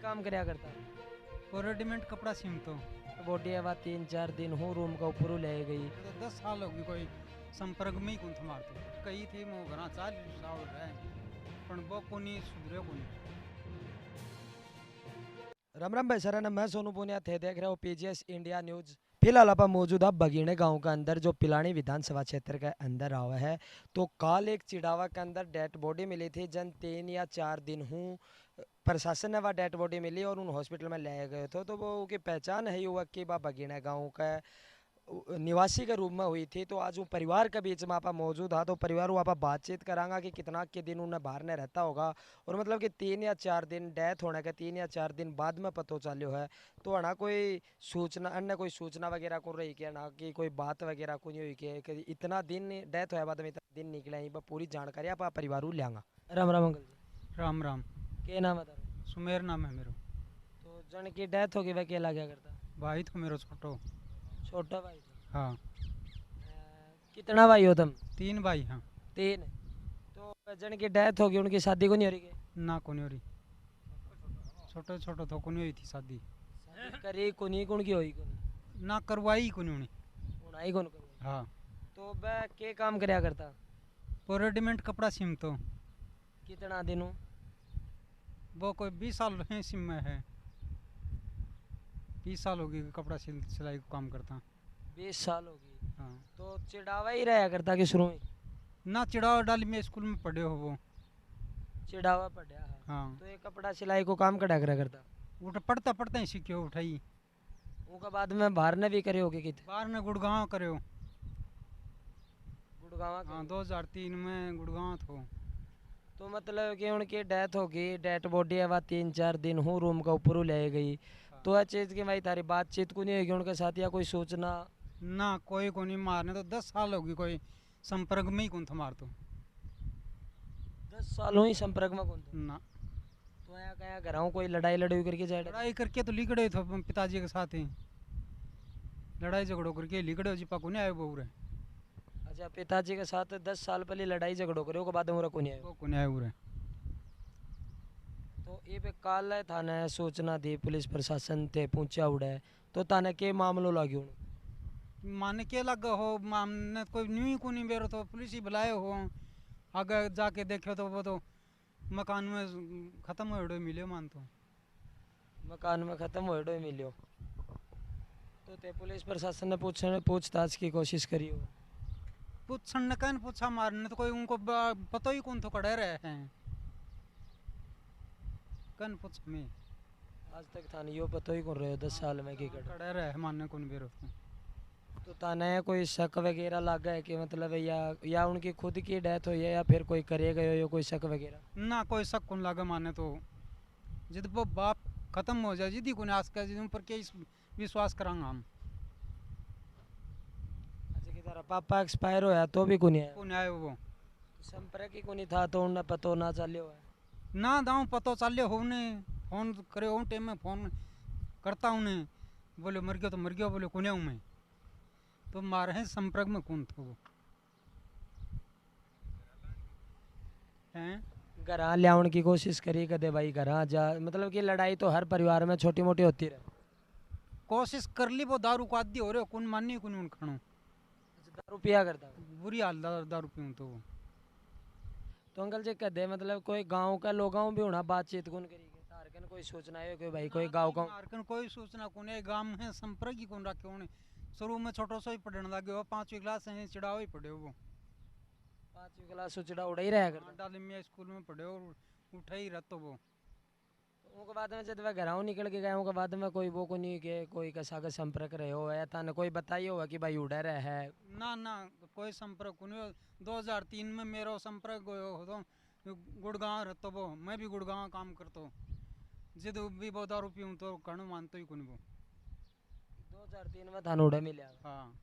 काम करया करता? वो रेडीमेड कपड़ा सीमतो। बॉडी है वा 3-4 दिन हो रूम का ऊपर ले गई। तो 10 साल होगी कोई संपर्क में ही कौन था मारतो कही थी मो घरा चाल सावड़ रहे पण वो कोनी सुधरे कोनी। राम राम भाई सराना, मैं सोनू पुनिया थे देख रहे हो पीजीएस इंडिया न्यूज। फिलहाल आप मौजूदा बगीने गांव के अंदर जो पिलानी विधानसभा क्षेत्र के अंदर आवा है। तो कल एक चिड़ावा के अंदर डेड बॉडी मिली थी। जन 3 या 4 दिन हूँ प्रशासन ने वह डेड बॉडी मिली और उन हॉस्पिटल में ले गए थे। तो वो की पहचान है युवक की बा बगीने गाँव का निवासी के रूप में हुई थी। तो आज वो परिवार के बीच में आप मौजूद था। तो परिवार वो आप बातचीत करांगा कि कितना के दिन उन्हें बाहर ने रहता होगा और मतलब कि 3 या 4 दिन डेथ होने के 3 या 4 दिन बाद में पता चलो है। तो अना कोई सूचना अन्य कोई सूचना वगैरह को रही क्या ना कि कोई बात वगैरह को नहीं हुई कि इतना दिन डेथ होया बाद में इतना दिन निकले ही पूरी जानकारी आप परिवार लियांगा। राम राम अंकल जी। राम राम। के नाम है तारा? सुमेर नाम है मेरो। तो जन की डेथ होगी वह केला क्या करता? भाई तो मेरो छोटो। छोटा भाई था। हाँ कितना भाई हो तुम? 3 भाई हाँ। 3। तो जन की डेथ होगी उनकी शादी को नहीं हो रही के? ना कोनी हो रही छोटो छोटो तो कोनी हुई थी शादी। शादी करी कोनी कौन की होई कोनी? ना करवाई कोनी उन्हें। उनाई कौन करवाई? हाँ तो वह के काम करया करता? वो रेडीमेड कपड़ा सीमतो। कितना दिन हो? वो कोई 20 साल रहे सिम में है। 20 साल होगी कपड़ा सिलाई को काम करता। 20 साल होगी। हाँ तो चिड़ावा ही रहा करता कि शुरू में? ना चिड़ावा डाली में स्कूल में पढ़े हो वो। चिड़ावा पढ़या है। हाँ तो ये कपड़ा सिलाई को काम कड़ा करा करता? उठ पढ़ता पढ़ता ही सीखे उठाई। उनका बाद में बाहर ने भी करे होगे कित? बाहर ने गुड़गांव करे हो। गुड़गावा हाँ 2003 में गुड़गांव थो। तो मतलब कि उनकी डेथ होगी, डेथ बॉडी है वह 3-4 दिन हो रूम का ऊपर ले गई। तो वह चीज़ की भाई तारी बातचीत को नहीं होगी उनके साथ या कोई सूचना? ना कोई को नहीं मारने तो 10 साल होगी कोई संपर्क में ही कौन था मार तो। 10 सालों ही संपर्क में कौन था? ना तो यहाँ कहीं घर कोई लड़ाई लड़ाई करके जाए? लड़ाई करके तो लिखड़े थे पिताजी के साथ ही लड़ाई झगड़ो करके लिखड़े जी पाको नहीं आए बहु रे। अच्छा, पिताजी के साथ 10 साल पहले लड़ाई झगड़ो करे बाद में को नहीं आया? वो को नहीं आए बुरे। तो ये पे काल थाने सूचना दी, पुलिस प्रशासन थे पहुंचा उड़े। तो थाने के मामलो लाग्यो माने के लगा हो मामने कोई न्यू को नहीं बेरो तो पुलिस ही बुलाए हो। आगे जाके देखे तो वो तो मकान में खत्म हो मिले मान तो। मकान में खत्म हो मिलियो। तो ते पुलिस प्रशासन ने पूछताछ की कोशिश करी हो? पूछन ने कहन पूछा मारने तो कोई उनको पता ही कौन तो कड़े रहे हैं कन पूछ में। आज तक थाने यो पता ही कौन रहे हो 10 साल में की कड़े रहे मानने कौन बेरो तो थाने कोई शक वगैरह लगा है कि मतलब या उनकी खुद की डेथ हुई है या फिर कोई करे गए हो या कोई शक वगैरह? ना कोई शक कौन लगा माने तो जिद वो बाप खत्म हो जाए जिदी को आस कर जिद पर के विश्वास करांगा हम। अच्छा, कि तारा पापा एक्सपायर होया तो भी कोनी आया? कौन आए वो संपर्क ही कोनी था तो उन्हें पतो ना चलियो है? ना दाऊँ पतो चले हो फोन करे हो टाइम में फोन करता उन्हें बोले मर गया तो मर गया बोले कोने मैं तो मारे संपर्क में कौन था वो हैं। घर लियाउन की कोशिश करी कदे भाई घर जा? मतलब कि लड़ाई तो हर परिवार में छोटी मोटी होती रहे। कोशिश कर ली वो दारू को आदि हो रहे कौन माननी कौन उन खानो। दारू पिया करता? बुरी हाल दारू पीऊँ तो वो। तो अंकल जी कदे मतलब कोई गांव का लोगों भी होना बातचीत कौन करी तारकन कोई सूचना है कोई भाई कोई गांव का? कोई सूचना कौन है गांव में संपर्क ही कौन रखे उन्हें। शुरू में छोटो सो ही पढ़ने लगे हो 5वीं क्लास से चिड़ाओ ही पढ़े वो। 5वीं क्लास चिड़ा उड़ा ही रहा करता? डाली में स्कूल में पढ़े और उठा ही रहता वो। उनके बाद में जब वह घर निकल के गए उनके बाद में कोई वो को नहीं के कोई कैसा का संपर्क रहे हो या थाने कोई बताइए होगा कि भाई उड़ा रहा है? ना ना कोई संपर्क नहीं। 2003 में मेरा संपर्क हो तो गुड़गांव रहता वो मैं भी गुड़गांव काम करता जिद भी वो दारू पीऊँ तो कण मानते ही कौन वो। 2003 में थाने उड़ा मिले? हाँ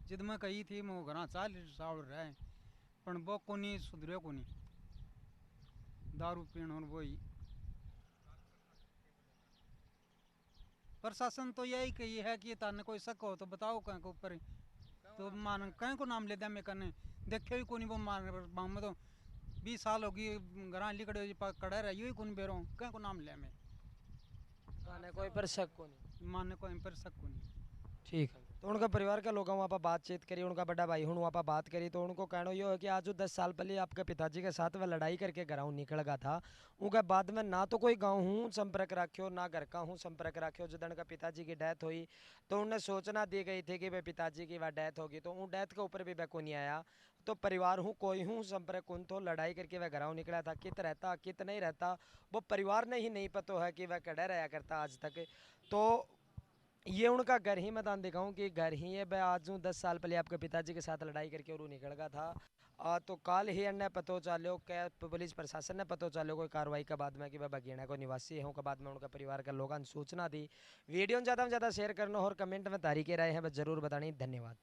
जिद मैं कही थी मैं घर चाल सावड़ रहे पण वो कोनी सुधरे कोनी दारू पीण और वही। प्रशासन तो यही कही है कि ताने कोई शक हो तो बताओ कहीं के ऊपर तो मान कहीं को नाम ले दिया मैं करने देखे ही कोनी वो मान में तो 20 साल होगी घर लिकड़े कड़े रही हुई कौन बेरो कहीं को नाम ले मैं। माने कोई पर शक को नहीं। माने कोई पर शक को नहीं। ठीक है, तो उनका परिवार का लोग वहाँ पर बातचीत करी, उनका बड़ा भाई हूँ वहाँ पर बात करी, तो उनको कहना ये है कि आज जो 10 साल पहले आपके पिताजी के साथ वह लड़ाई करके घर निकल गया था, उनके बाद में ना तो कोई गाँव हूँ संपर्क रखियो ना घर का हूँ संपर्क रखियो। जिदन का पिताजी की डेथ हुई तो उन्हें सूचना दी गई थी कि भाई पिताजी की वह डेथ होगी, तो उन डेथ के ऊपर भी वह को नहीं आया। तो परिवार हूँ कोई हूँ संपर्क उन तो लड़ाई करके वह घर निकला था, कित रहता कित नहीं रहता वो परिवार ने ही नहीं पता है कि वह कड़े रहा करता आज तक। तो ये उनका घर ही मैदान दिखाऊं कि घर ही है। मैं आज हूँ 10 साल पहले आपके पिताजी के साथ लड़ाई करके और वो निकल गया था। तो काल ही अन्य पतो चालो क्या पुलिस प्रशासन ने पतो चालो कोई कार्रवाई के बाद में कि वह बगीना को निवासी हूँ के बाद में उनका परिवार का लोगों ने सूचना दी। वीडियो ज़्यादा से ज़्यादा शेयर करना और कमेंट में तारीखें राय हैं बस जरूर बतानी। धन्यवाद।